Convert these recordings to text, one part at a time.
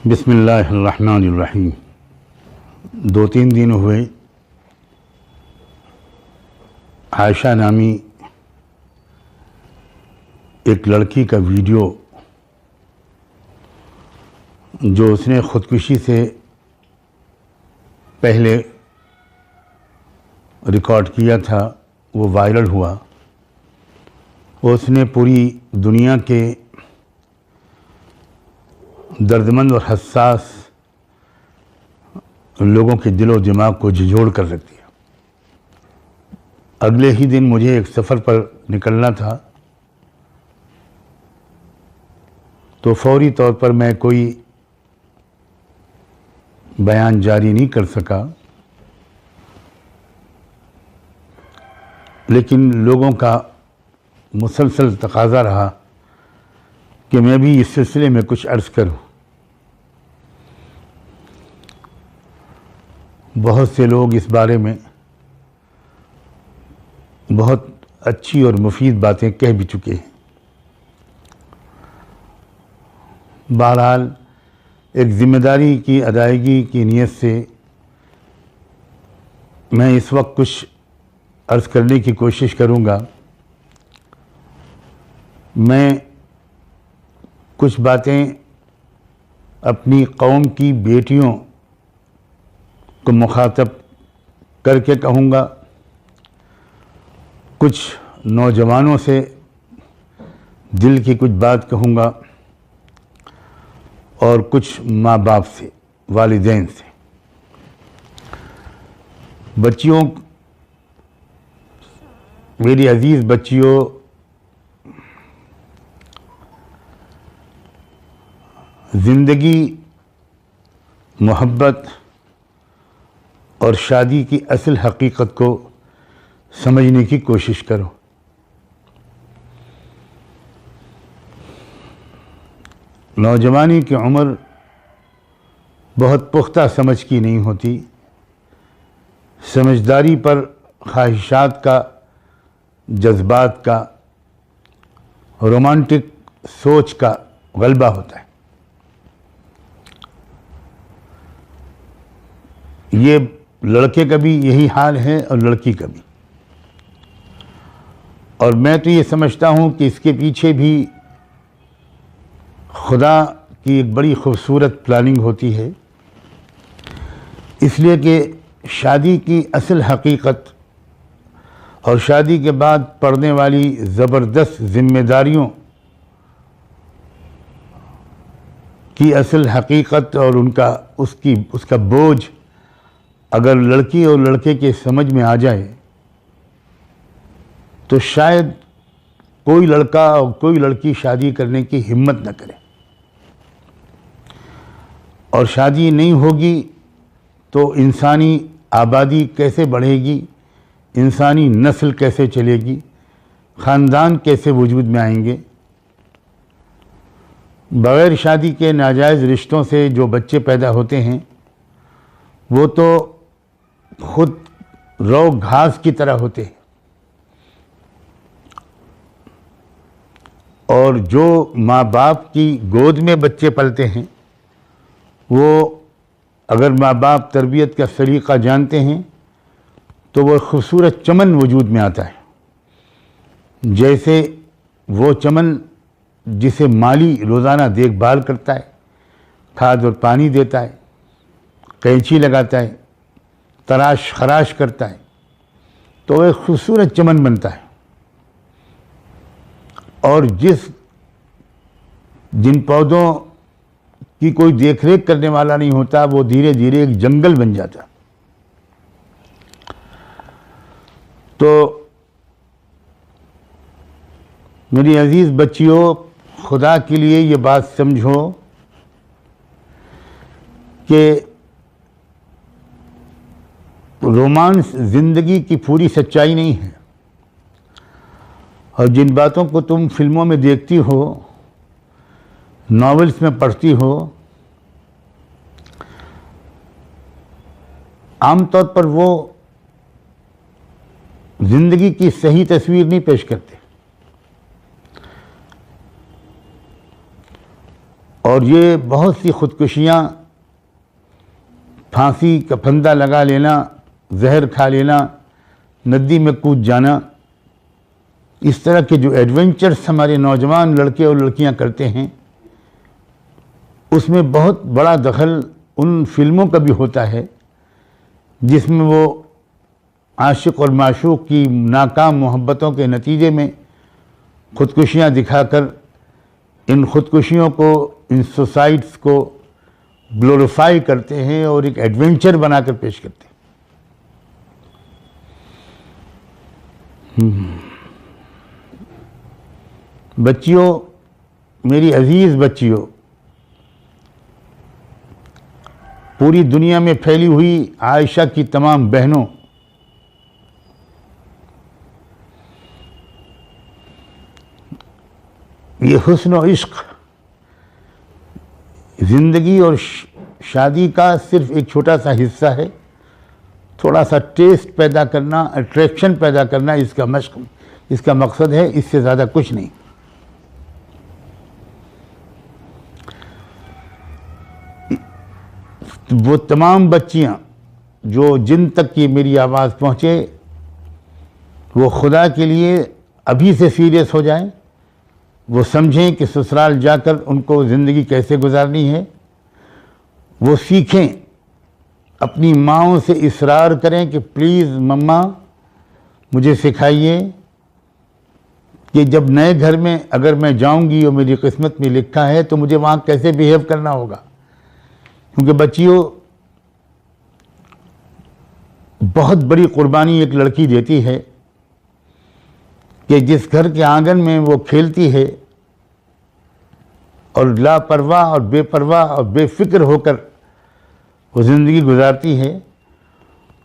बिस्मिल्लाहिर्रहमानिर्रहीम। 2-3 दिन हुए आयशा नामी एक लड़की का वीडियो जो उसने ख़ुदकुशी से पहले रिकॉर्ड किया था वो वायरल हुआ। उसने पूरी दुनिया के दर्दमंद और हसास लोगों के दिलो दिमाग को झिझोड़ कर रख दिया। अगले ही दिन मुझे एक सफ़र पर निकलना था, तो फौरी तौर पर मैं कोई बयान जारी नहीं कर सका, लेकिन लोगों का मुसलसल तकाज़ा रहा कि मैं भी इस सिलसिले में कुछ अर्ज़ करूं। बहुत से लोग इस बारे में बहुत अच्छी और मुफीद बातें कह भी चुके हैं। बहरहाल एक ज़िम्मेदारी की अदायगी की नीयत से मैं इस वक्त कुछ अर्ज़ करने की कोशिश करूँगा। मैं कुछ बातें अपनी कौम की बेटियों को मुखातब करके कहूँगा, कुछ नौजवानों से दिल की कुछ बात कहूँगा और कुछ माँ बाप से, वालिदैन से। बच्चियों, मेरी अज़ीज़ बच्चियों, ज़िंदगी, मोहब्बत और शादी की असल हकीकत को समझने की कोशिश करो। नौजवानी की उम्र बहुत पुख्ता समझ की नहीं होती। समझदारी पर ख्वाहिशात का, जज्बात का, रोमांटिक सोच का गलबा होता है। ये लड़के का भी यही हाल है और लड़की का भी। और मैं तो ये समझता हूँ कि इसके पीछे भी खुदा की एक बड़ी खूबसूरत प्लानिंग होती है, इसलिए कि शादी की असल हकीकत और शादी के बाद पड़ने वाली ज़बरदस्त ज़िम्मेदारियों की असल हकीकत और उसका बोझ अगर लड़की और लड़के के समझ में आ जाए तो शायद कोई लड़का और कोई लड़की शादी करने की हिम्मत न करे। और शादी नहीं होगी तो इंसानी आबादी कैसे बढ़ेगी, इंसानी नस्ल कैसे चलेगी, ख़ानदान कैसे वजूद में आएंगे। बग़ैर शादी के नाजायज़ रिश्तों से जो बच्चे पैदा होते हैं वो तो खुद रौ घास की तरह होते हैं, और जो माँ बाप की गोद में बच्चे पलते हैं वो अगर माँ बाप तरबियत का सलीक़ा जानते हैं तो वह खूबसूरत चमन वजूद में आता है। जैसे वो चमन जिसे माली रोज़ाना देखभाल करता है, खाद और पानी देता है, कैंची लगाता है, तराश खराश करता है, तो वह खूबसूरत चमन बनता है। और जिन पौधों की कोई देखरेख करने वाला नहीं होता वो धीरे धीरे एक जंगल बन जाता। तो मेरी अजीज़ बच्चियों, खुदा के लिए ये बात समझो कि रोमांस ज़िंदगी की पूरी सच्चाई नहीं है। और जिन बातों को तुम फिल्मों में देखती हो, नॉवेल्स में पढ़ती हो, आमतौर पर वो ज़िंदगी की सही तस्वीर नहीं पेश करते। और ये बहुत सी ख़ुदकुशियाँ, फांसी का फंदा लगा लेना, जहर खा लेना, नदी में कूद जाना, इस तरह के जो एडवेंचर्स हमारे नौजवान लड़के और लड़कियां करते हैं, उसमें बहुत बड़ा दखल उन फिल्मों का भी होता है जिसमें वो आशिक और माशूक की नाकाम मोहब्बतों के नतीजे में ख़ुदकुशियाँ दिखाकर इन ख़ुदकुशियों को, इन सुसाइड्स को ग्लोरीफाई करते हैं और एक एडवेंचर बनाकर पेश करते हैं। बच्चियों, मेरी अजीज़ बच्चियों, पूरी दुनिया में फैली हुई आयशा की तमाम बहनों, ये हुस्न और इश्क ज़िंदगी और शादी का सिर्फ एक छोटा सा हिस्सा है। थोड़ा सा टेस्ट पैदा करना, अट्रैक्शन पैदा करना इसका मशक, इसका मकसद है, इससे ज़्यादा कुछ नहीं। वो तमाम बच्चियाँ जो जिन तक की मेरी आवाज़ पहुँचे, वो खुदा के लिए अभी से सीरियस हो जाएं, वो समझें कि ससुराल जाकर उनको ज़िंदगी कैसे गुजारनी है, वो सीखें, अपनी माँओं से इसरार करें कि प्लीज़ मम्मा मुझे सिखाइए कि जब नए घर में अगर मैं जाऊंगी और मेरी किस्मत में लिखा है तो मुझे वहाँ कैसे बिहेव करना होगा। क्योंकि बच्चियों, बहुत बड़ी कुर्बानी एक लड़की देती है कि जिस घर के आंगन में वो खेलती है और लापरवाह और बेपरवाह और बेफिक्र होकर वो ज़िंदगी गुजारती है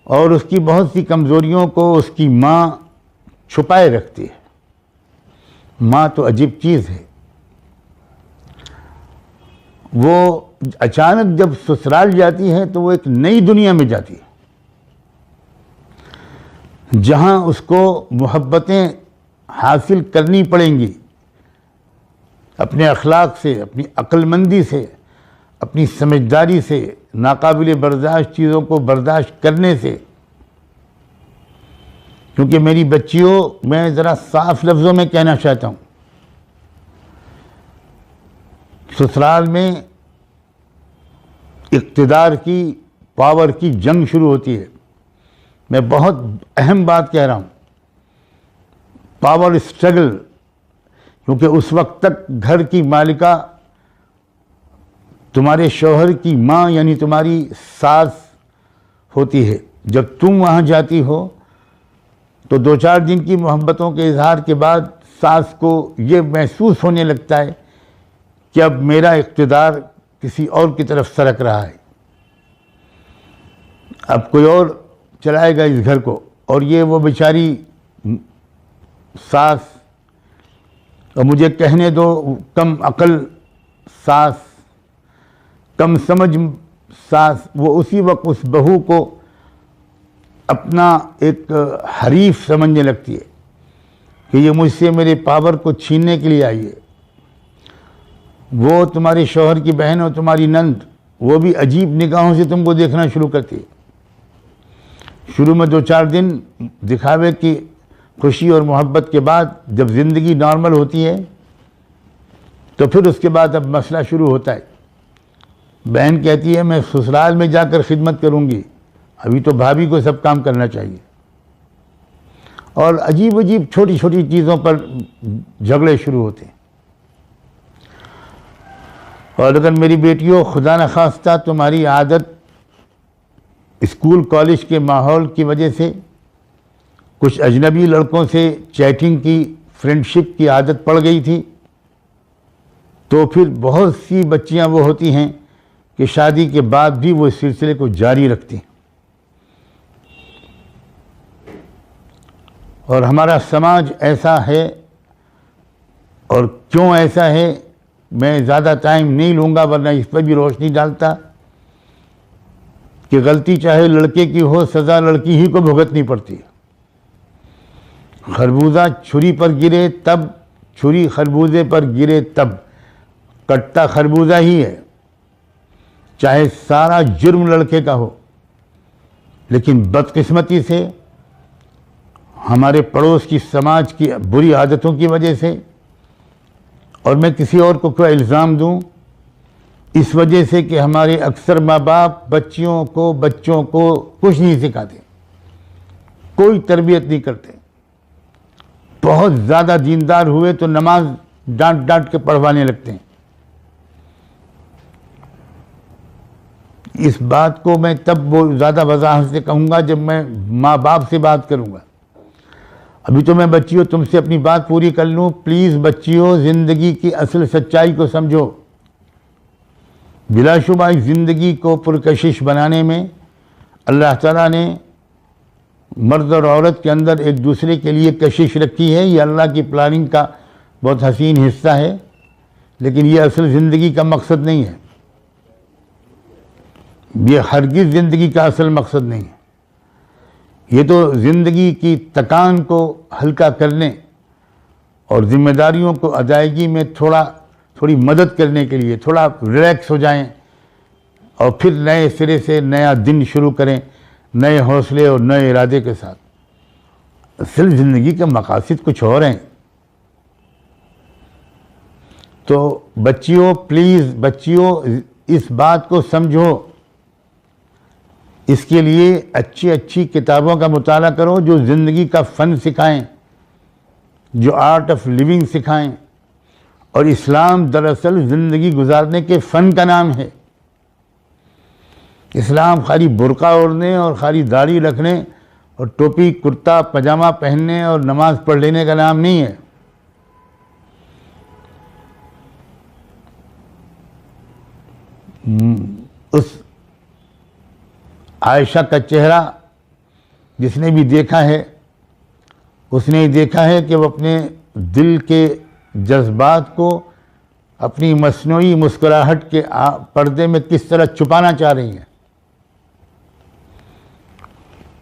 और उसकी बहुत सी कमज़ोरियों को उसकी माँ छुपाए रखती है। माँ तो अजीब चीज़ है। वो अचानक जब ससुराल जाती है तो वो एक नई दुनिया में जाती है जहाँ उसको मोहब्बतें हासिल करनी पड़ेंगी अपने अखलाक से, अपनी अक्लमंदी से, अपनी समझदारी से, नाकाबिल बर्दाश्त चीज़ों को बर्दाश्त करने से। क्योंकि मेरी बच्चियों, मैं ज़रा साफ लफ्ज़ों में कहना चाहता हूँ, ससुराल में इक़्तिदार की, पावर की जंग शुरू होती है। मैं बहुत अहम बात कह रहा हूँ, पावर स्ट्रगल। क्योंकि उस वक्त तक घर की मालिका तुम्हारे शौहर की माँ यानी तुम्हारी सास होती है। जब तुम वहाँ जाती हो तो 2-4 दिन की मोहब्बतों के इजहार के बाद सास को ये महसूस होने लगता है कि अब मेरा इक़्तिदार किसी और की तरफ सरक रहा है, अब कोई और चलाएगा इस घर को। और ये वो बेचारी सास, और मुझे कहने दो कम अकल सास, कम समझ सास, वो उसी वक्त उस बहू को अपना एक हरीफ समझने लगती है कि ये मुझसे मेरे पावर को छीनने के लिए आई है। वो तुम्हारे शौहर की बहन और तुम्हारी नंद, वो भी अजीब निगाहों से तुमको देखना शुरू करती है। शुरू में 2-4 दिन दिखावे की खुशी और मोहब्बत के बाद जब ज़िंदगी नॉर्मल होती है तो फिर उसके बाद अब मसला शुरू होता है। बहन कहती है मैं ससुराल में जाकर खिदमत करूंगी, अभी तो भाभी को सब काम करना चाहिए। और अजीब अजीब छोटी छोटी चीज़ों पर झगड़े शुरू होते हैं। और अगर मेरी बेटियों, खुदा न खास्ता तुम्हारी आदत स्कूल कॉलेज के माहौल की वजह से कुछ अजनबी लड़कों से चैटिंग की, फ्रेंडशिप की आदत पड़ गई थी, तो फिर बहुत सी बच्चियां वो होती हैं कि शादी के बाद भी वो इस सिलसिले को जारी रखती हैं। और हमारा समाज ऐसा है, और क्यों ऐसा है मैं ज़्यादा टाइम नहीं लूँगा वरना इस पर भी रोशनी डालता कि गलती चाहे लड़के की हो, सज़ा लड़की ही को भुगतनी पड़ती है। खरबूजा छुरी पर गिरे तब, छुरी खरबूजे पर गिरे तब, कट्टा खरबूजा ही है, चाहे सारा जुर्म लड़के का हो, लेकिन बदकिस्मती से हमारे पड़ोस की समाज की बुरी आदतों की वजह से, और मैं किसी और को क्या इल्ज़ाम दूं, इस वजह से कि हमारे अक्सर माँ बाप बच्चों को कुछ नहीं सिखाते, कोई तरबियत नहीं करते। बहुत ज़्यादा दीनदार हुए तो नमाज डांट डांट के पढ़वाने लगते हैं। इस बात को मैं तब वो ज़्यादा वजाहत से कहूँगा जब मैं माँ बाप से बात करूँगा। अभी तो मैं बच्चियों तुमसे अपनी बात पूरी कर लूँ। प्लीज़ बच्चियों, ज़िंदगी की असल सच्चाई को समझो। बिलाशुबा इस ज़िंदगी को पुरकशिश बनाने में अल्लाह ताला ने मर्द और औरत के अंदर एक दूसरे के लिए कशिश रखी है। ये अल्लाह की प्लानिंग का बहुत हसीन हिस्सा है, लेकिन ये असल ज़िंदगी का मकसद नहीं है। ये हरगिज़ ज़िंदगी का असल मकसद नहीं है। ये तो ज़िंदगी की थकान को हल्का करने और ज़िम्मेदारियों को अदायगी में थोड़ी मदद करने के लिए, थोड़ा रिलैक्स हो जाएं और फिर नए सिरे से नया दिन शुरू करें, नए हौसले और नए इरादे के साथ। असल ज़िंदगी के मकासद कुछ और हैं। तो बच्चियों, प्लीज़ बच्चियों, इस बात को समझो। इसके लिए अच्छी अच्छी किताबों का मुताला करो जो ज़िंदगी का फ़न सिखाएं, जो आर्ट ऑफ लिविंग सिखाएं। और इस्लाम दरअसल ज़िंदगी गुजारने के फ़न का नाम है। इस्लाम खाली बुर्का ओढ़ने और खाली दाढ़ी रखने और टोपी कुर्ता पजामा पहनने और नमाज पढ़ लेने का नाम नहीं है। उस आयशा का चेहरा जिसने भी देखा है, उसने देखा है कि वो अपने दिल के जज्बात को अपनी मसनूई मुस्कुराहट के पर्दे में किस तरह छुपाना चाह रही हैं।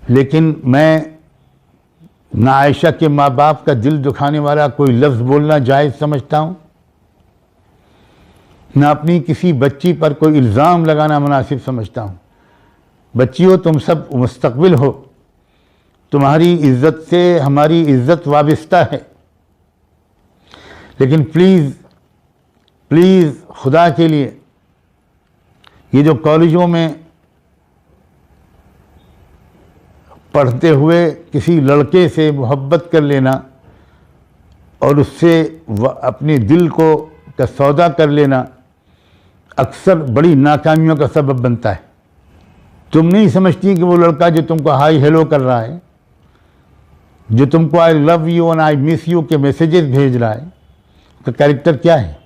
लेकिन मैं ना आयशा के माँ बाप का दिल दुखाने वाला कोई लफ्ज़ बोलना जायज़ समझता हूँ, ना अपनी किसी बच्ची पर कोई इल्ज़ाम लगाना मुनासिब समझता हूँ। बच्चियों, तुम सब मुस्तक़बिल हो, तुम्हारी इज़्ज़त से हमारी इज़्ज़त वाबिस्ता है। लेकिन प्लीज़ प्लीज़ खुदा के लिए, ये जो कॉलेजों में पढ़ते हुए किसी लड़के से मोहब्बत कर लेना और उससे अपने दिल को का सौदा कर लेना अक्सर बड़ी नाकामियों का सबब बनता है। तुम नहीं समझती कि वो लड़का जो तुमको हाई हेलो कर रहा है, जो तुमको I love you and I miss you के मैसेजेस भेज रहा है, उसका कैरेक्टर क्या है।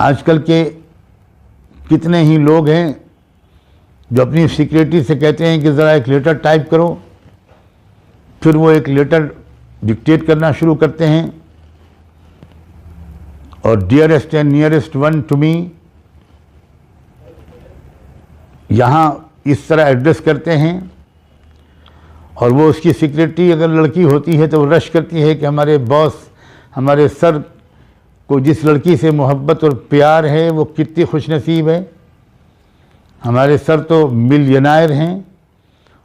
आजकल के कितने ही लोग हैं जो अपनी सिक्योरिटी से कहते हैं कि ज़रा एक लेटर टाइप करो, फिर वो एक लेटर डिक्टेट करना शुरू करते हैं और dearest and nearest one to me, यहाँ इस तरह एड्रेस करते हैं। और वो उसकी सिक्योरिटी अगर लड़की होती है तो वो रश करती है कि हमारे बॉस, हमारे सर को जिस लड़की से मोहब्बत और प्यार है वो कितनी खुशनसीब है। हमारे सर तो मिलियनायर हैं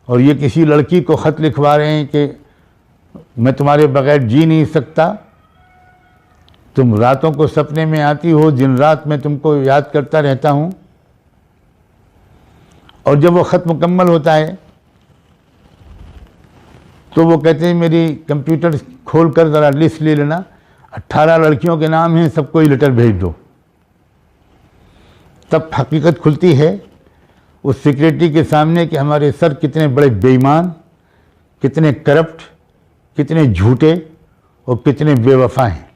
और ये किसी लड़की को ख़त लिखवा रहे हैं कि मैं तुम्हारे बगैर जी नहीं सकता, तुम रातों को सपने में आती हो, दिन रात मैं तुमको याद करता रहता हूँ। और जब वो ख़त मुकम्मल होता है तो वो कहते हैं मेरी कंप्यूटर खोल कर ज़रा लिस्ट ले लेना, 18 लड़कियों के नाम हैं, सबको ये लेटर भेज दो। तब हकीकत खुलती है उस सिक्योरिटी के सामने कि हमारे सर कितने बड़े बेईमान, कितने करप्ट, कितने झूठे और कितने बेवफा हैं।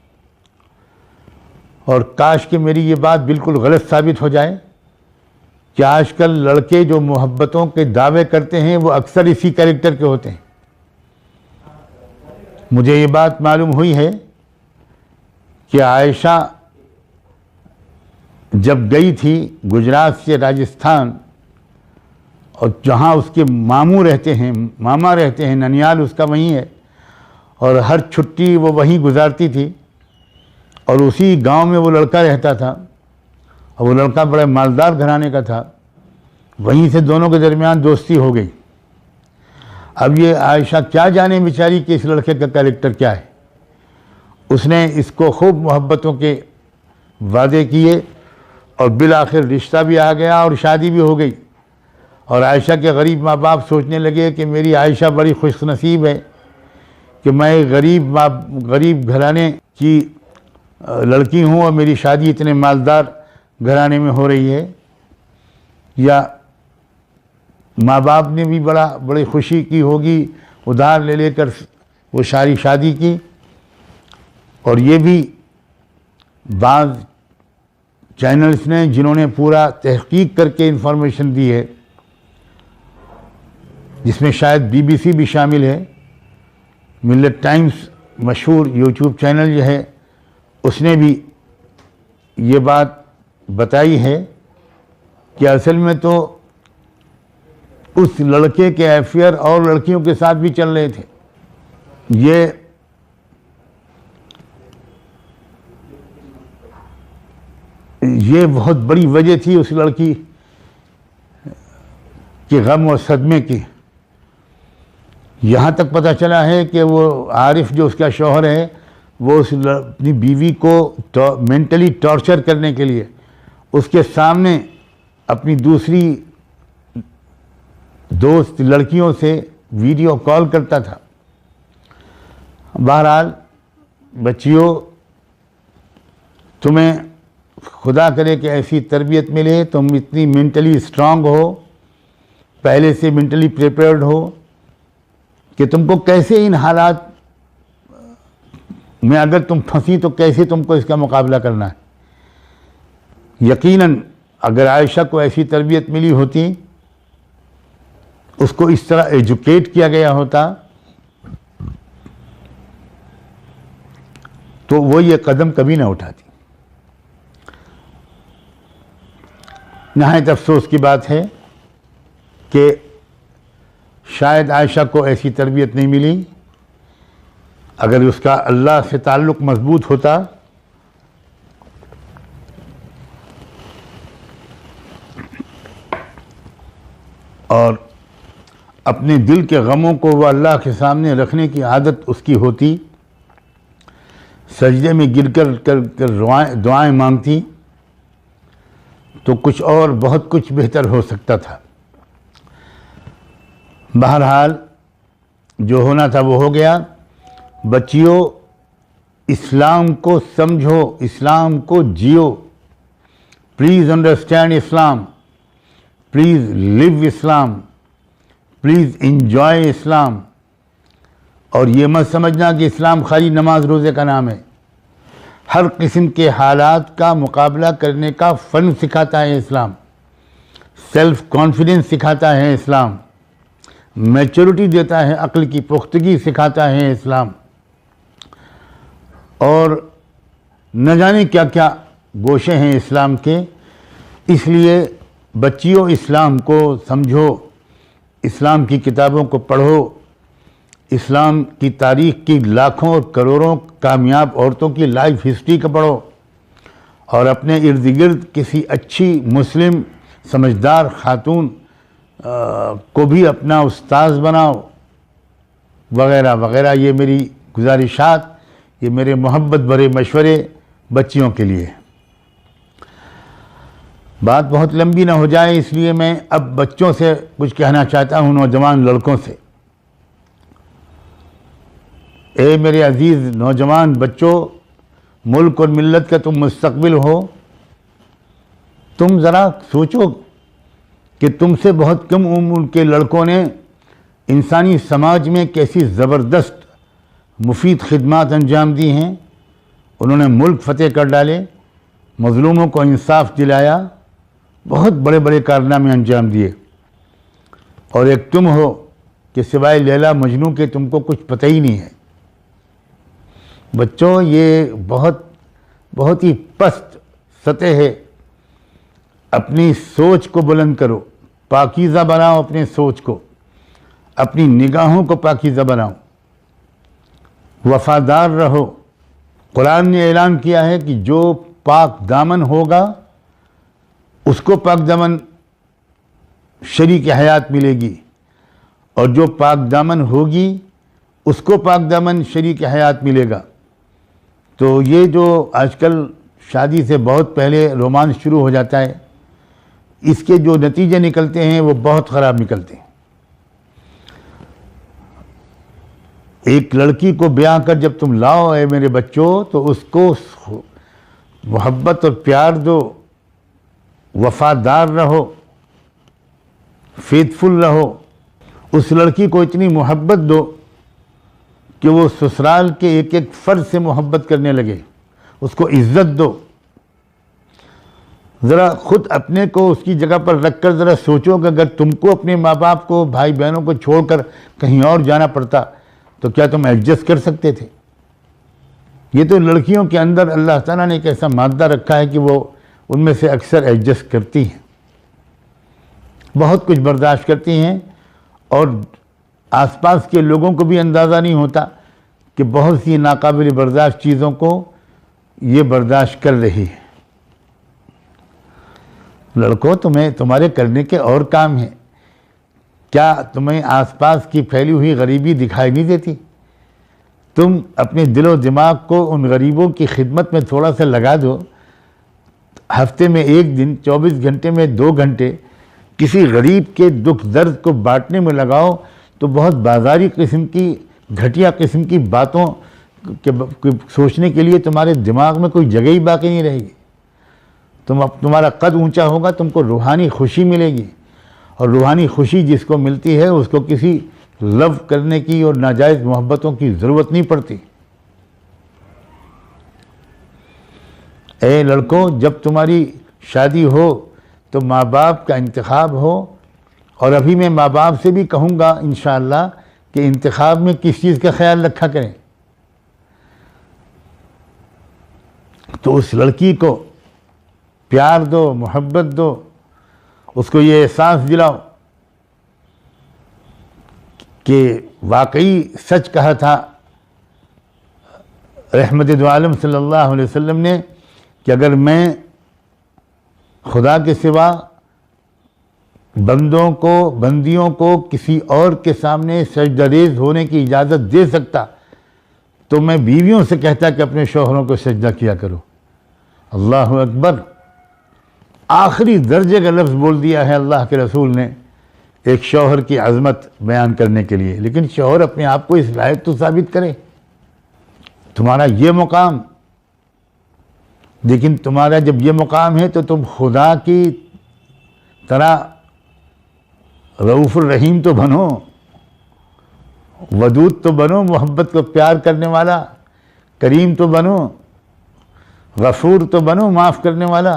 और काश कि मेरी ये बात बिल्कुल गलत साबित हो जाए कि आजकल लड़के जो मोहब्बतों के दावे करते हैं वो अक्सर इसी कैरेक्टर के होते हैं। मुझे ये बात मालूम हुई है कि आयशा जब गई थी गुजरात से राजस्थान, और जहाँ उसके मामा रहते हैं, ननियाल उसका वहीं है, और हर छुट्टी वो वहीं गुजारती थी। और उसी गांव में वो लड़का रहता था और वो लड़का बड़े मालदार घराने का था। वहीं से दोनों के दरमियान दोस्ती हो गई। अब ये आयशा क्या जाने बेचारी कि इस लड़के का कैरेक्टर क्या है। उसने इसको खूब मोहब्बतों के वादे किए और बिल आखिर रिश्ता भी आ गया और शादी भी हो गई। और आयशा के गरीब माँ बाप सोचने लगे कि मेरी आयशा बड़ी खुशनसीब है कि मैं गरीब घराने की लड़की हूँ और मेरी शादी इतने मालदार घराने में हो रही है। या माँ बाप ने भी बड़ी खुशी की होगी, उधार ले लेकर वो सारी शादी की। और ये भी बाज़ चैनल्स ने जिन्होंने पूरा तहकीक करके इन्फॉर्मेशन दी है, जिसमें शायद BBC भी शामिल है। मिल्लत टाइम्स मशहूर यूट्यूब चैनल जो है उसने भी ये बात बताई है कि असल में तो उस लड़के के अफेयर और लड़कियों के साथ भी चल रहे थे। ये बहुत बड़ी वजह थी उस लड़की के गम और सदमे की। यहाँ तक पता चला है कि वो आरिफ जो उसका शौहर है वो अपनी बीवी को मेंटली टॉर्चर करने के लिए उसके सामने अपनी दूसरी दोस्त लड़कियों से वीडियो कॉल करता था। बहरहाल बच्चियों, तुम्हें खुदा करे कि ऐसी तरबियत मिले, तुम इतनी मेंटली स्ट्रांग हो, पहले से मेंटली प्रिपेयर्ड हो कि तुमको कैसे इन हालात में अगर तुम फंसी तो कैसे तुमको इसका मुकाबला करना है। यकीनन अगर आयशा को ऐसी तरबियत मिली होती, उसको इस तरह एजुकेट किया गया होता, तो वो ये कदम कभी ना उठाती। नहायत अफसोस की बात है कि शायद आयशा को ऐसी तरबियत नहीं मिली। अगर उसका अल्लाह से ताल्लुक़ मजबूत होता और अपने दिल के गमों को वह अल्लाह के सामने रखने की आदत उसकी होती, सजदे में गिर कर दुआएं मांगती, तो कुछ और बहुत कुछ बेहतर हो सकता था। बहरहाल जो होना था वो हो गया। बच्चियों, इस्लाम को समझो, इस्लाम को जियो। Please understand Islam, please live Islam, please enjoy Islam. और ये मत समझना कि इस्लाम खाली नमाज रोज़े का नाम है। हर किस्म के हालात का मुकाबला करने का फ़न सिखाता है इस्लाम। सेल्फ़ कॉन्फिडेंस सिखाता है इस्लाम। मैच्योरिटी देता है, अक्ल की पुख्तगी सिखाता है इस्लाम। और न जाने क्या क्या गोशे हैं इस्लाम के। इसलिए बच्चियों, इस्लाम को समझो, इस्लाम की किताबों को पढ़ो, इस्लाम की तारीख़ की लाखों और करोड़ों कामयाब औरतों की लाइफ हिस्ट्री का पढ़ो और अपने इर्द गिर्द किसी अच्छी मुस्लिम समझदार खातून को भी अपना उस्ताद बनाओ, वगैरह वगैरह। ये मेरी गुजारिशात, ये मेरे मोहब्बत भरे मशवरे बच्चियों के लिए। बात बहुत लंबी ना हो जाए, इसलिए मैं अब बच्चों से कुछ कहना चाहता हूँ, नौजवान लड़कों से। ए मेरे अजीज़ नौजवान बच्चों, मुल्क और मिल्लत का तुम मुस्तकबिल हो। तुम ज़रा सोचो कि तुमसे बहुत कम उम्र के लड़कों ने इंसानी समाज में कैसी ज़बरदस्त मुफीद खिदमात अंजाम दी हैं। उन्होंने मुल्क फ़तेह कर डाले, मज़लूमों को इंसाफ दिलाया, बहुत बड़े बड़े कारनामे अंजाम दिए। और एक तुम हो कि सिवाय लैला मजनू के तुमको कुछ पता ही नहीं है। बच्चों, ये बहुत ही पस्त सतह है। अपनी सोच को बुलंद करो, पाकीज़ा बनाओ अपने सोच को, अपनी निगाहों को पाकीज़ा बनाओ, वफ़ादार रहो, कुरान ने ऐलान किया है कि जो पाक दामन होगा उसको पाक दामन शरीक हयात मिलेगी, और जो पाक दामन होगी उसको पाक दामन शरीक हयात मिलेगा। तो ये जो आजकल शादी से बहुत पहले रोमांस शुरू हो जाता है, इसके जो नतीजे निकलते हैं वो बहुत ख़राब निकलते हैं। एक लड़की को ब्याह कर जब तुम लाओ है मेरे बच्चों, तो उसको मोहब्बत और प्यार दो, वफादार रहो, फेथफुल रहो। उस लड़की को इतनी मोहब्बत दो कि वो ससुराल के एक एक फ़र्द से मोहब्बत करने लगे, उसको इज़्ज़त दो। ज़रा ख़ुद अपने को उसकी जगह पर रख कर ज़रा सोचो कि अगर तुमको अपने माँ बाप को, भाई बहनों को छोड़कर कहीं और जाना पड़ता तो क्या तुम एडजस्ट कर सकते थे? ये तो लड़कियों के अंदर अल्लाह ताला ने एक ऐसा मादा रखा है कि वो उनमें से अक्सर एडजस्ट करती हैं, बहुत कुछ बर्दाश्त करती हैं, और आसपास के लोगों को भी अंदाज़ा नहीं होता कि बहुत सी नाकाबिल बर्दाश्त चीज़ों को ये बर्दाश्त कर रही है। लड़कों, तुम्हें तुम्हारे करने के और काम हैं। क्या तुम्हें आसपास की फैली हुई गरीबी दिखाई नहीं देती? तुम अपने दिलो दिमाग को उन गरीबों की खिदमत में थोड़ा सा लगा दो। हफ्ते में एक दिन, 24 घंटे में 2 घंटे किसी गरीब के दुख दर्द को बांटने में लगाओ, तो बहुत बाजारी किस्म की, घटिया किस्म की बातों के सोचने के लिए तुम्हारे दिमाग में कोई जगह ही बाकी नहीं रहेगी। तुम्हारा कद ऊंचा होगा, तुमको रूहानी खुशी मिलेगी, और रूहानी खुशी जिसको मिलती है उसको किसी लव करने की और नाजायज़ मोहब्बतों की ज़रूरत नहीं पड़ती। ए लड़कों, जब तुम्हारी शादी हो तो माँ बाप का इंतखाब हो, और अभी मैं माँ बाप से भी कहूँगा इंशाअल्लाह कि इंतखाब में किस चीज़ का ख्याल रखा करें। तो उस लड़की को प्यार दो, मोहब्बत दो, उसको ये एहसास दिलाओ कि वाकई सच कहा था रहमत दो आलम सल्लल्लाहु अलैहि वसल्लम ने कि अगर मैं खुदा के सिवा बंदियों को किसी और के सामने सजदारेज़ होने की इजाज़त दे सकता तो मैं बीवियों से कहता कि अपने शौहरों को सजदा किया करो। अल्लाह अकबर। आखिरी दर्जे का लफ्ज़ बोल दिया है अल्लाह के रसूल ने एक शौहर की अज़मत बयान करने के लिए। लेकिन शौहर अपने आप को इस लायक तो साबित करे, तुम्हारा ये मुकाम। लेकिन तुम्हारा जब ये मुकाम है तो तुम खुदा की तरह रऊफ़ुर रहीम तो बनो, वदूद तो बनो, मोहब्बत को प्यार करने वाला, करीम तो बनो, गफूर तो बनो, माफ़ करने वाला।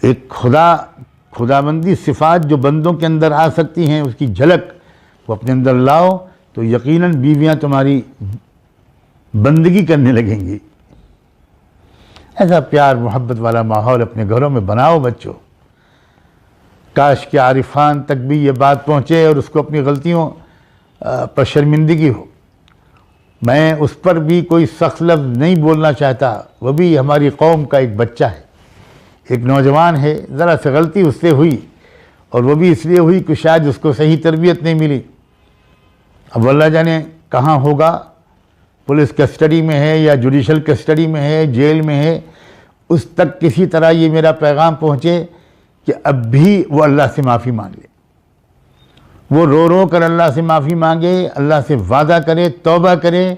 एक खुदाबंदी सिफ़ात जो बंदों के अंदर आ सकती हैं, उसकी झलक वो अपने अंदर लाओ, तो यकीनन बीवियां तुम्हारी बंदगी करने लगेंगी। ऐसा प्यार मोहब्बत वाला माहौल अपने घरों में बनाओ बच्चों। काश के आरिफान तक भी ये बात पहुँचे और उसको अपनी गलतियों पर शर्मिंदगी हो। मैं उस पर भी कोई सख्त लफ्ज़ नहीं बोलना चाहता, वह भी हमारी कौम का एक बच्चा है, एक नौजवान है। ज़रा सी गलती उससे हुई, और वो भी इसलिए हुई कि शायद उसको सही तरबियत नहीं मिली। अब अल्लाह जाने कहाँ होगा, पुलिस कस्टडी में है या जुडिशल कस्टडी में है, जेल में है। उस तक किसी तरह ये मेरा पैगाम पहुँचे कि अब भी वो अल्लाह से माफ़ी मांग ले, वो रो रो कर अल्लाह से माफ़ी मांगे, अल्लाह से वादा करे, तौबा करे,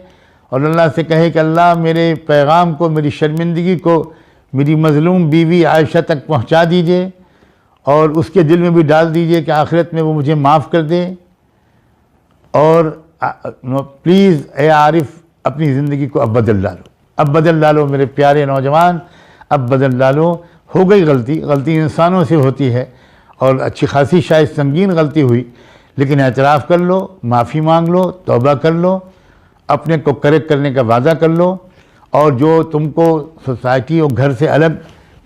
और अल्लाह से कहे कि अल्लाह मेरे पैगाम को, मेरी शर्मिंदगी को मेरी मज़लूम बीवी आयशा तक पहुंचा दीजिए, और उसके दिल में भी डाल दीजिए कि आखिरत में वो मुझे माफ़ कर दे। और प्लीज़ ए आरिफ, अपनी ज़िंदगी को अब बदल डालो, अब बदल डालो मेरे प्यारे नौजवान, अब बदल डालो। हो गई गलती, गलती इंसानों से होती है, और अच्छी खासी शायद संगीन गलती हुई, लेकिन एतराफ़ कर लो, माफ़ी मांग लो, तौबा कर लो, अपने को करेक्ट करने का वादा कर लो। और जो तुमको सोसाइटी और घर से अलग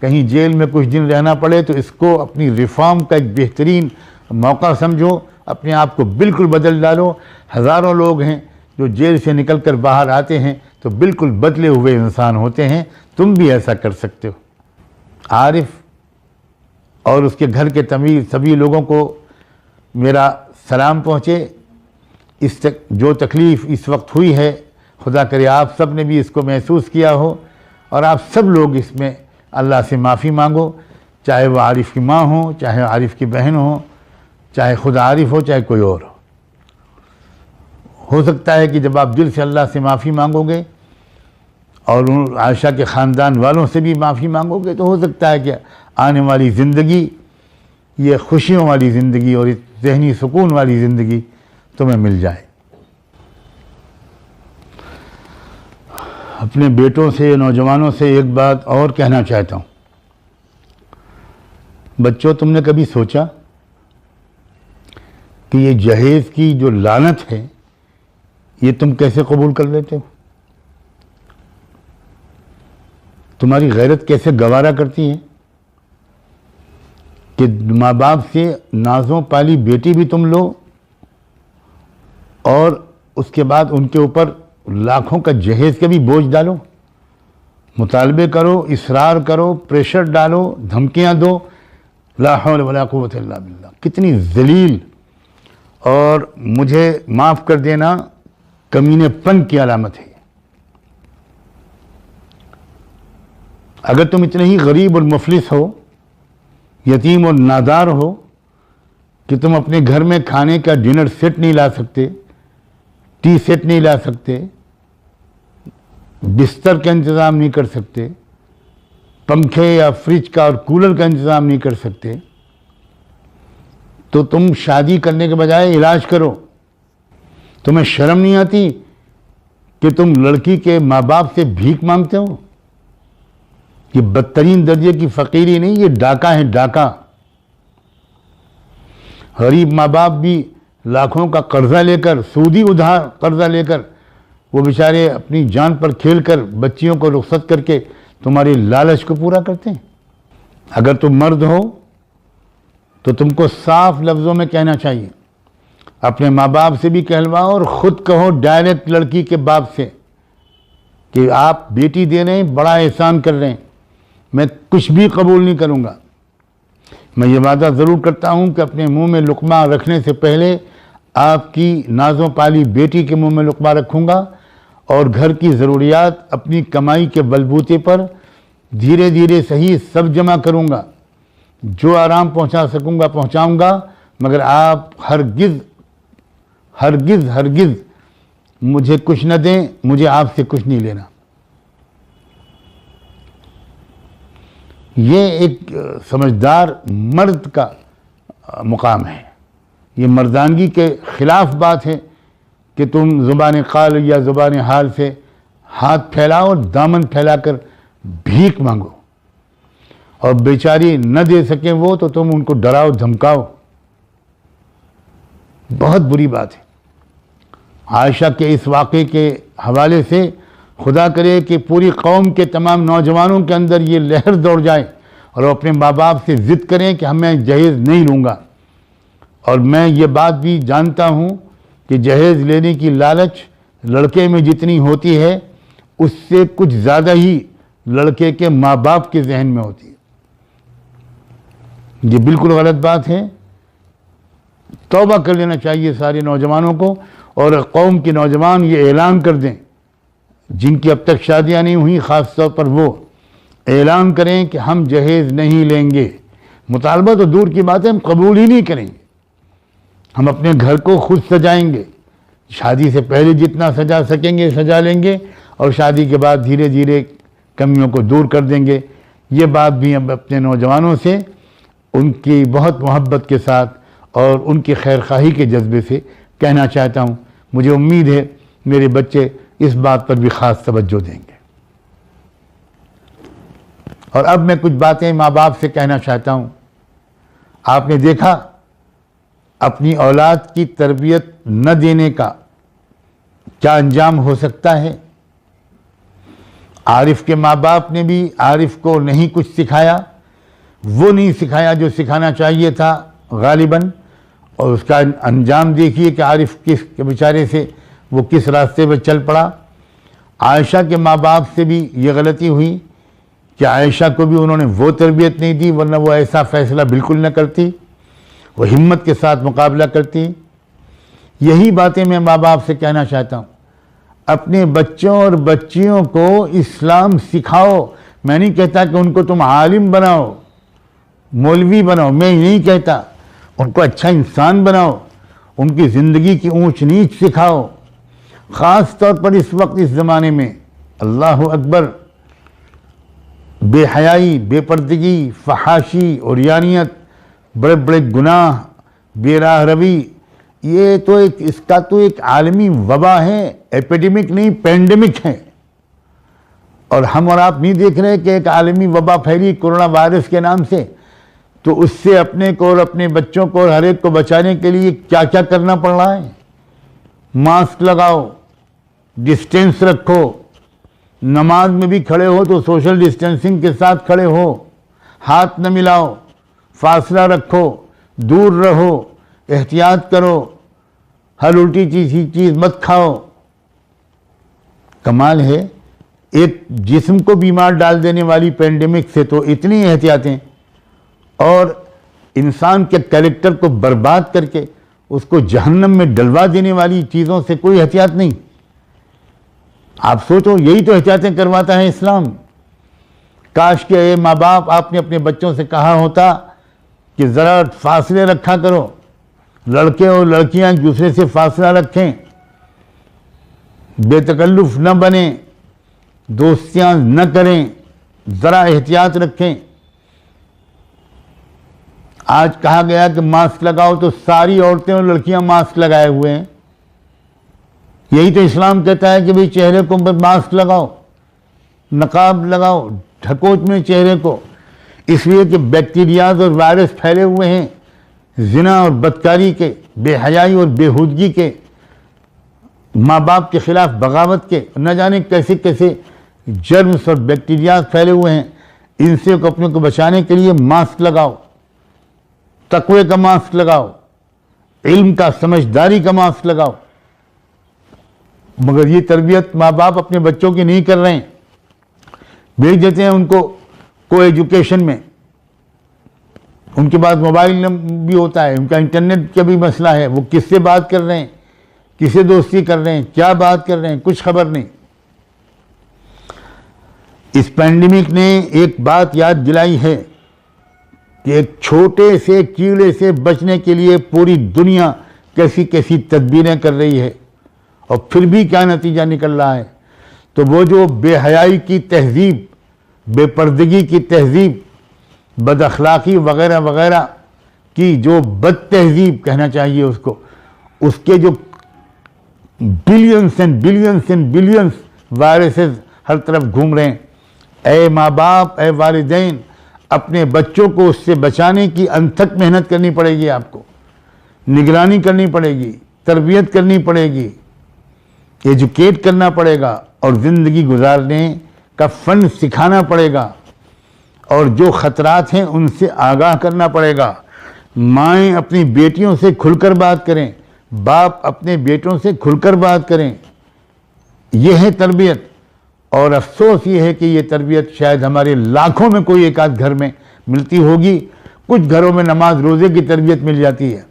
कहीं जेल में कुछ दिन रहना पड़े, तो इसको अपनी रिफॉर्म का एक बेहतरीन मौका समझो, अपने आप को बिल्कुल बदल डालो। हज़ारों लोग हैं जो जेल से निकल कर बाहर आते हैं तो बिल्कुल बदले हुए इंसान होते हैं। तुम भी ऐसा कर सकते हो। आरिफ और उसके घर के तमीर सभी लोगों को मेरा सलाम पहुँचे। जो तकलीफ़ इस वक्त हुई है, खुदा करे आप सब ने भी इसको महसूस किया हो और आप सब लोग इसमें अल्लाह से माफ़ी मांगो, चाहे वो आरिफ की माँ हो, चाहे आरिफ की बहन हो, चाहे खुद आरिफ हो, चाहे कोई और हो सकता है कि जब आप दिल से अल्लाह से माफ़ी मांगोगे और उन आयशा के ख़ानदान वालों से भी माफ़ी मांगोगे तो हो सकता है कि आने वाली ज़िंदगी, ये खुशियों वाली ज़िंदगी और ज़हनी सुकून वाली ज़िंदगी तुम्हें मिल जाए। अपने बेटों से, नौजवानों से एक बात और कहना चाहता हूँ। बच्चों, तुमने कभी सोचा कि ये जहेज़ की जो लानत है ये तुम कैसे कबूल कर लेते हो? तुम्हारी गैरत कैसे गवारा करती है कि माँ बाप से नाज़ों पाली बेटी भी तुम लो और उसके बाद उनके ऊपर लाखों का जहेज़ का भी बोझ डालो, मुतालबे करो, इसरार करो, प्रेशर डालो, धमकियाँ दो। ला हौल वला कुव्वत इल्ला बिल्लाह। कितनी जलील और मुझे माफ़ कर देना कमीनेपन की अलामत है। अगर तुम इतने ही गरीब और मुफलिस हो, यतीम और नादार हो कि तुम अपने घर में खाने का डिनर सेट नहीं ला सकते, टी सेट नहीं ला सकते, बिस्तर का इंतज़ाम नहीं कर सकते, पंखे या फ्रिज का और कूलर का इंतज़ाम नहीं कर सकते, तो तुम शादी करने के बजाय इलाज करो। तुम्हें शर्म नहीं आती कि तुम लड़की के माँ बाप से भीख मांगते हो? ये बदतरीन दर्जे की फ़कीरी नहीं, ये डाका है, डाका। गरीब माँ बाप भी लाखों का कर्जा लेकर, सूदी उधार कर्जा लेकर, वो बेचारे अपनी जान पर खेलकर बच्चियों को रुखसत करके तुम्हारी लालच को पूरा करते हैं। अगर तुम मर्द हो तो तुमको साफ लफ्ज़ों में कहना चाहिए, अपने माँ बाप से भी कहलवाओ और ख़ुद कहो डायरेक्ट लड़की के बाप से कि आप बेटी दे रहे हैं, बड़ा एहसान कर रहे हैं, मैं कुछ भी कबूल नहीं करूँगा। मैं ये वादा ज़रूर करता हूँ कि अपने मुंह में लुक़मा रखने से पहले आपकी नाज़ों पाली बेटी के मुंह में लुक़मा रखूँगा और घर की ज़रूरियात अपनी कमाई के बलबूते पर धीरे धीरे सही सब जमा करूँगा। जो आराम पहुँचा सकूँगा पहुँचाऊँगा, मगर आप हरगिज़ हरगिज़ हरगिज़ मुझे कुछ न दें, मुझे आपसे कुछ नहीं लेना। ये एक समझदार मर्द का मुकाम है। ये मर्दानगी के ख़िलाफ़ बात है कि तुम ज़ुबान क़ाल या ज़ुबान हाल से हाथ फैलाओ, दामन फैलाकर भीख मांगो और बेचारी न दे सकें वो तो तुम उनको डराओ धमकाओ। बहुत बुरी बात है। आयशा के इस वाक़े के हवाले से खुदा करे कि पूरी कौम के तमाम नौजवानों के अंदर ये लहर दौड़ जाए और वो अपने माँ बाप से ज़िद करें कि मैं जहेज़ नहीं लूँगा। और मैं ये बात भी जानता हूँ कि जहेज़ लेने की लालच लड़के में जितनी होती है उससे कुछ ज़्यादा ही लड़के के माँ बाप के जहन में होती है। ये बिल्कुल गलत बात है। तौबा कर लेना चाहिए सारे नौजवानों को और कौम के नौजवान ये ऐलान कर दें, जिनकी अब तक शादियां नहीं हुई, ख़ास तौर पर वो ऐलान करें कि हम जहेज़ नहीं लेंगे। मुतालबा तो दूर की बात है, हम कबूल ही नहीं करेंगे। हम अपने घर को खुद सजाएंगे, शादी से पहले जितना सजा सकेंगे सजा लेंगे और शादी के बाद धीरे धीरे कमियों को दूर कर देंगे। ये बात भी हम अपने नौजवानों से उनकी बहुत मोहब्बत के साथ और उनकी खैरखाही के जज्बे से कहना चाहता हूँ। मुझे उम्मीद है मेरे बच्चे इस बात पर भी ख़ास तवज्जो देंगे। और अब मैं कुछ बातें माँ बाप से कहना चाहता हूँ। आपने देखा अपनी औलाद की तरबियत न देने का क्या अंजाम हो सकता है। आरिफ के माँ बाप ने भी आरिफ को नहीं कुछ सिखाया, वो नहीं सिखाया जो सिखाना चाहिए था गालिबन, और उसका अंजाम देखिए कि आरिफ किस बेचारे से वो किस रास्ते पर चल पड़ा। आयशा के माँ बाप से भी ये गलती हुई कि आयशा को भी उन्होंने वो तरबियत नहीं दी, वरना वो ऐसा फ़ैसला बिल्कुल न करती, वो हिम्मत के साथ मुकाबला करती। यही बातें मैं माँ बाप से कहना चाहता हूँ, अपने बच्चों और बच्चियों को इस्लाम सिखाओ। मैं नहीं कहता कि उनको तुम आलिम बनाओ, मौलवी बनाओ, मैं नहीं कहता, उनको अच्छा इंसान बनाओ, उनकी ज़िंदगी की ऊंच नीच सिखाओ। ख़ास तौर पर इस वक्त, इस ज़माने में अल्लाह अकबर, बेहयाई, बेपर्दगी, फहाशी, उरियानियत, बड़े बड़े गुनाह, बेराह रवी, ये तो इसका तो एक आलमी वबा है, एपिडेमिक नहीं पेंडेमिक है। और हम और आप नहीं देख रहे कि एक आलमी वबा फैली कोरोना वायरस के नाम से, तो उससे अपने को और अपने बच्चों को और हर एक को बचाने के लिए क्या क्या करना पड़ रहा है। मास्क लगाओ, डिस्टेंस रखो, नमाज में भी खड़े हो तो सोशल डिस्टेंसिंग के साथ खड़े हो, हाथ न मिलाओ, फासला रखो, दूर रहो, एहतियात करो, हर उल्टी चीज़ मत खाओ। कमाल है, एक जिस्म को बीमार डाल देने वाली पेंडेमिक से तो इतनी एहतियातें, और इंसान के कैरेक्टर को बर्बाद करके उसको जहन्नम में डलवा देने वाली चीज़ों से कोई एहतियात नहीं। आप सोचो, यही तो एहतियातें करवाता है इस्लाम। काश के ये माँ बाप आपने अपने बच्चों से कहा होता कि ज़रा फासले रखा करो, लड़के और लड़कियां एक दूसरे से फासला रखें, बेतकल्लुफ़ न बने, दोस्तियां न करें, ज़रा एहतियात रखें। आज कहा गया कि मास्क लगाओ तो सारी औरतें और लड़कियां मास्क लगाए हुए हैं। यही तो इस्लाम कहता है कि भाई चेहरे को मास्क लगाओ, नकाब लगाओ, ढकोच में चेहरे को, इसलिए कि बैक्टीरियाज और वायरस फैले हुए हैं जिना और बदकारी के, बेहयाई और बेहूदगी के, माँ बाप के खिलाफ बगावत के, न जाने कैसे कैसे जर्म्स और बैक्टीरियाज फैले हुए हैं। इनसे अपने को बचाने के लिए मास्क लगाओ, तकवे का मास्क लगाओ, इल्म का, समझदारी का मास्क लगाओ। मगर ये तरबियत माँ बाप अपने बच्चों की नहीं कर रहे हैं, भेज देते हैं उनको को एजुकेशन में। उनके पास मोबाइल भी होता है, उनका इंटरनेट का भी मसला है, वो किससे बात कर रहे हैं, किससे दोस्ती कर रहे हैं, क्या बात कर रहे हैं, कुछ खबर नहीं। इस पैंडेमिक ने एक बात याद दिलाई है कि एक छोटे से कीड़े से बचने के लिए पूरी दुनिया कैसी कैसी तदबीरें कर रही है, और फिर भी क्या नतीजा निकल रहा है। तो वो जो बेहयाई की तहजीब, बेपर्दगी की तहजीब, बदअखलाक़ी वगैरह वगैरह की जो बद तहजीब कहना चाहिए उसको, उसके जो billions and billions and billions viruses हर तरफ घूम रहे हैं। ऐ माँ बाप, ऐ वालिदैन, अपने बच्चों को उससे बचाने की अनथक मेहनत करनी पड़ेगी, आपको निगरानी करनी पड़ेगी, तरबियत करनी पड़ेगी, एजुकेट करना पड़ेगा, और ज़िंदगी गुजारने का फ़न सिखाना पड़ेगा, और जो ख़तरात हैं उनसे आगाह करना पड़ेगा। माएँ अपनी बेटियों से खुलकर बात करें, बाप अपने बेटों से खुलकर बात करें। यह है तरबियत। और अफसोस ये है कि ये तरबियत शायद हमारे लाखों में कोई एक आध घर में मिलती होगी। कुछ घरों में नमाज रोज़े की तरबियत मिल जाती है,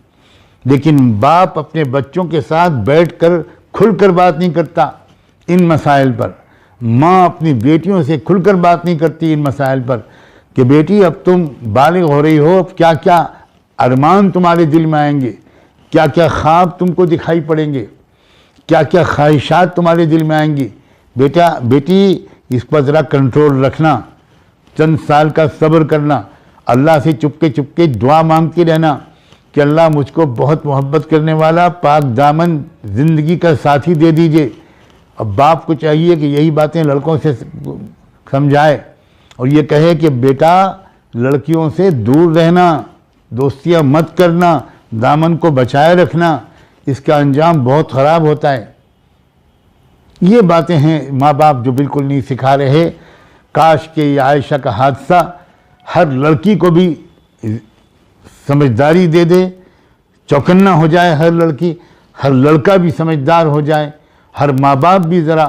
लेकिन बाप अपने बच्चों के साथ बैठकर खुलकर बात नहीं करता इन मसाइल पर। माँ अपनी बेटियों से खुलकर बात नहीं करती इन मसाइल पर कि बेटी अब तुम बालिग हो रही हो, अब क्या क्या अरमान तुम्हारे दिल में आएंगे, क्या क्या ख्वाब तुमको दिखाई पड़ेंगे, क्या क्या ख्वाहिशात तुम्हारे दिल में आएंगी। बेटा बेटी, इस पर ज़रा कंट्रोल रखना, चंद साल का सब्र करना, अल्लाह से चुपके चुपके दुआ मांगती रहना कि अल्लाह मुझको बहुत मोहब्बत करने वाला पाक दामन ज़िंदगी का साथी दे दीजिए। अब बाप को चाहिए कि यही बातें लड़कों से समझाए और ये कहे कि बेटा लड़कियों से दूर रहना, दोस्तियाँ मत करना, दामन को बचाए रखना, इसका अंजाम बहुत ख़राब होता है। ये बातें हैं माँ बाप जो बिल्कुल नहीं सिखा रहे। काश के ये आयशा का हादसा हर लड़की को भी समझदारी दे दे, चौकन्ना हो जाए हर लड़की, हर लड़का भी समझदार हो जाए, हर माँ बाप भी ज़रा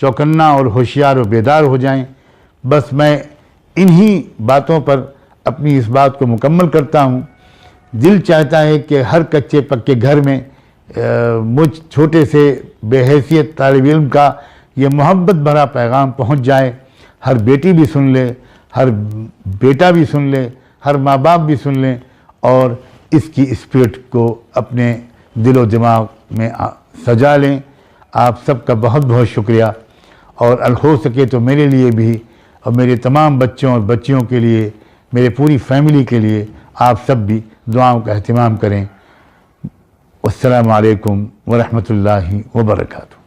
चौकन्ना और होशियार और बेदार हो जाएं। बस मैं इन्हीं बातों पर अपनी इस बात को मुकम्मल करता हूँ। दिल चाहता है कि हर कच्चे पक्के घर में मुझ छोटे से बेहैसियत तालिब इल्म का ये मोहब्बत भरा पैगाम पहुँच जाए। हर बेटी भी सुन ले, हर बेटा भी सुन ले, हर माँ बाप भी सुन लें और इसकी स्पिरिट को अपने दिलो दिमाग में सजा लें। आप सबका बहुत बहुत शुक्रिया। और हो सके तो मेरे लिए भी और मेरे तमाम बच्चों और बच्चियों के लिए, मेरे पूरी फैमिली के लिए आप सब भी दुआओं का एहतिमाम करें। अस्सलामु अलैकुम व रहमतुल्लाहि व बरकातुहू।